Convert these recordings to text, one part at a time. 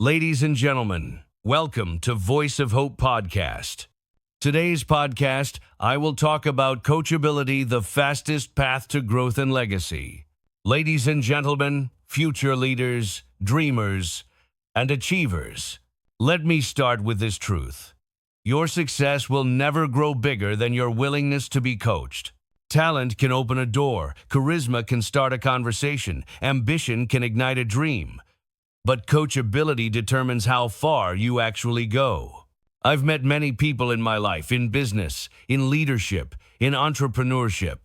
Ladies and gentlemen, welcome to Voice of Hope Podcast. Today's podcast, I will talk about coachability, the fastest path to growth and legacy. Ladies and gentlemen, future leaders, dreamers, and achievers, let me start with this truth. Your success will never grow bigger than your willingness to be coached. Talent can open a door, charisma can start a conversation, ambition can ignite a dream. But coachability determines how far you actually go. I've met many people in my life, in business, in leadership, in entrepreneurship.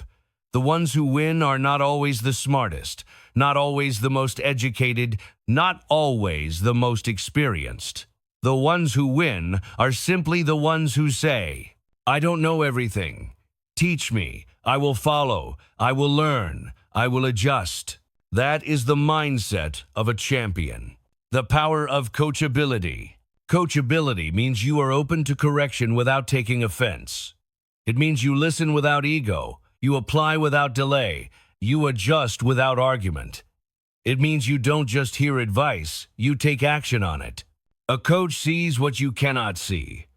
The ones who win are not always the smartest, not always the most educated, not always the most experienced. The ones who win are simply the ones who say, "I don't know everything. Teach me. I will follow. I will learn. I will adjust." That is the mindset of a champion. The power of coachability. Coachability means you are open to correction without taking offense. It means you listen without ego, you apply without delay, you adjust without argument. It means you don't just hear advice, you take action on it. A coach sees what you cannot see.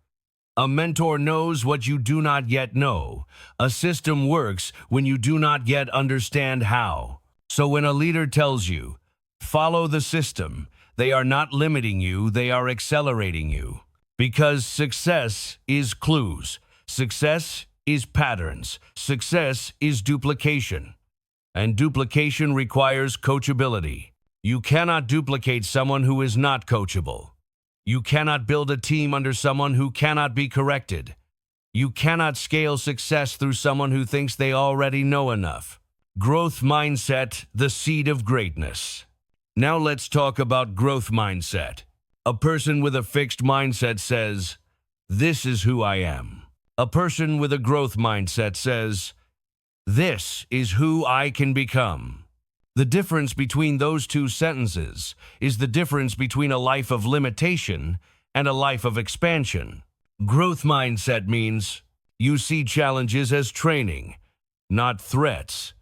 A mentor knows what you do not yet know. A system works when you do not yet understand how. So when a leader tells you, follow the system, they are not limiting you, they are accelerating you. Because success is clues. Success is patterns. Success is duplication. And duplication requires coachability. You cannot duplicate someone who is not coachable. You cannot build a team under someone who cannot be corrected. You cannot scale success through someone who thinks they already know enough. Growth mindset, the seed of greatness. Now let's talk about growth mindset. A person with a fixed mindset says, "This is who I am." A person with a growth mindset says, "This is who I can become." The difference between those two sentences is the difference between a life of limitation and a life of expansion. Growth mindset means you see challenges as training, not threats.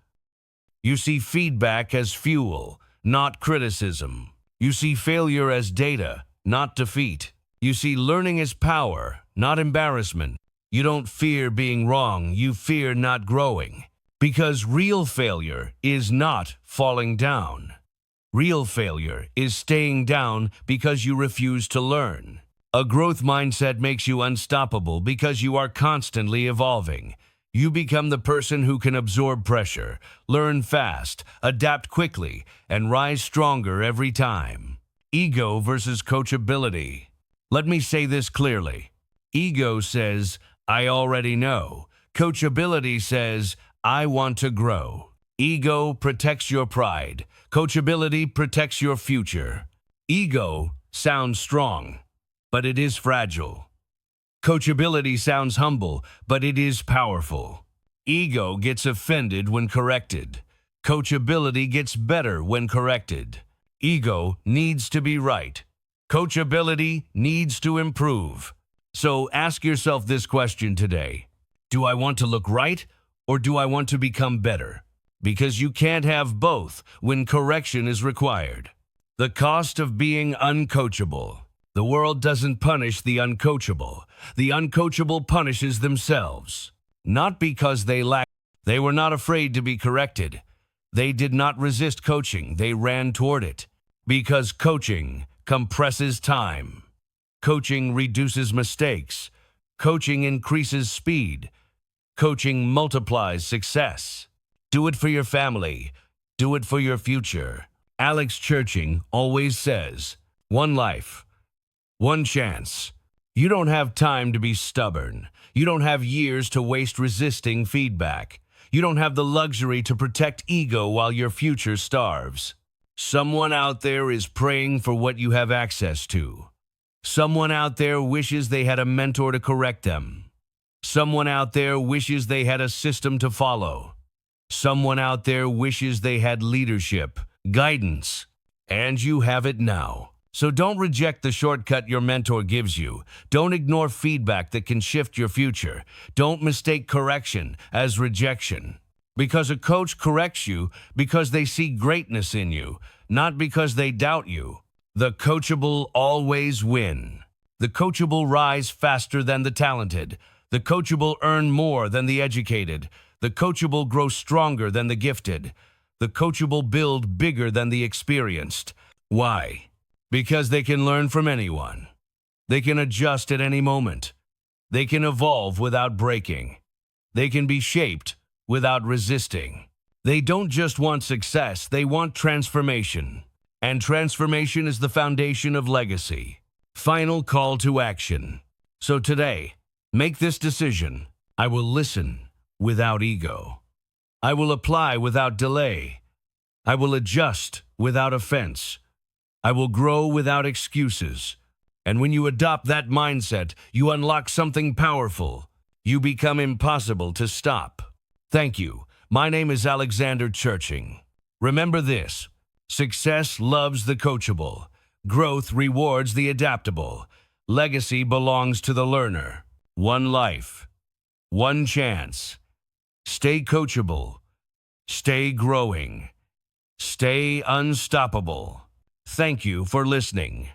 You see feedback as fuel, not criticism. You see failure as data, not defeat. You see learning as power, not embarrassment. You don't fear being wrong, you fear not growing. Because real failure is not falling down. Real failure is staying down because you refuse to learn. A growth mindset makes you unstoppable because you are constantly evolving. You become the person who can absorb pressure, learn fast, adapt quickly, and rise stronger every time. Ego versus coachability. Let me say this clearly. Ego says, "I already know." Coachability says, "I want to grow." Ego protects your pride. Coachability protects your future. Ego sounds strong, but it is fragile. Coachability sounds humble, but it is powerful. Ego gets offended when corrected. Coachability gets better when corrected. Ego needs to be right. Coachability needs to improve. So ask yourself this question today. Do I want to look right, or do I want to become better? Because you can't have both when correction is required. The cost of being uncoachable. The world doesn't punish the uncoachable. The uncoachable punishes themselves. Not because they lack. They were not afraid to be corrected. They did not resist coaching. They ran toward it. Because coaching compresses time. Coaching reduces mistakes. Coaching increases speed. Coaching multiplies success. Do it for your family. Do it for your future. Alex Churching always says, "One life. One chance." You don't have time to be stubborn. You don't have years to waste resisting feedback. You don't have the luxury to protect ego while your future starves. Someone out there is praying for what you have access to. Someone out there wishes they had a mentor to correct them. Someone out there wishes they had a system to follow. Someone out there wishes they had leadership, guidance, and you have it now. So don't reject the shortcut your mentor gives you. Don't ignore feedback that can shift your future. Don't mistake correction as rejection. Because a coach corrects you because they see greatness in you, not because they doubt you. The coachable always win. The coachable rise faster than the talented. The coachable earn more than the educated. The coachable grow stronger than the gifted. The coachable build bigger than the experienced. Why? Because they can learn from anyone. They can adjust at any moment. They can evolve without breaking. They can be shaped without resisting. They don't just want success, they want transformation. And transformation is the foundation of legacy. Final call to action. So today, make this decision. I will listen without ego. I will apply without delay. I will adjust without offense. I will grow without excuses. And when you adopt that mindset, you unlock something powerful. You become impossible to stop. Thank you. My name is Alexander Churching. Remember this: success loves the coachable. Growth rewards the adaptable. Legacy belongs to the learner. One life, one chance. Stay coachable. Stay growing. Stay unstoppable. Thank you for listening.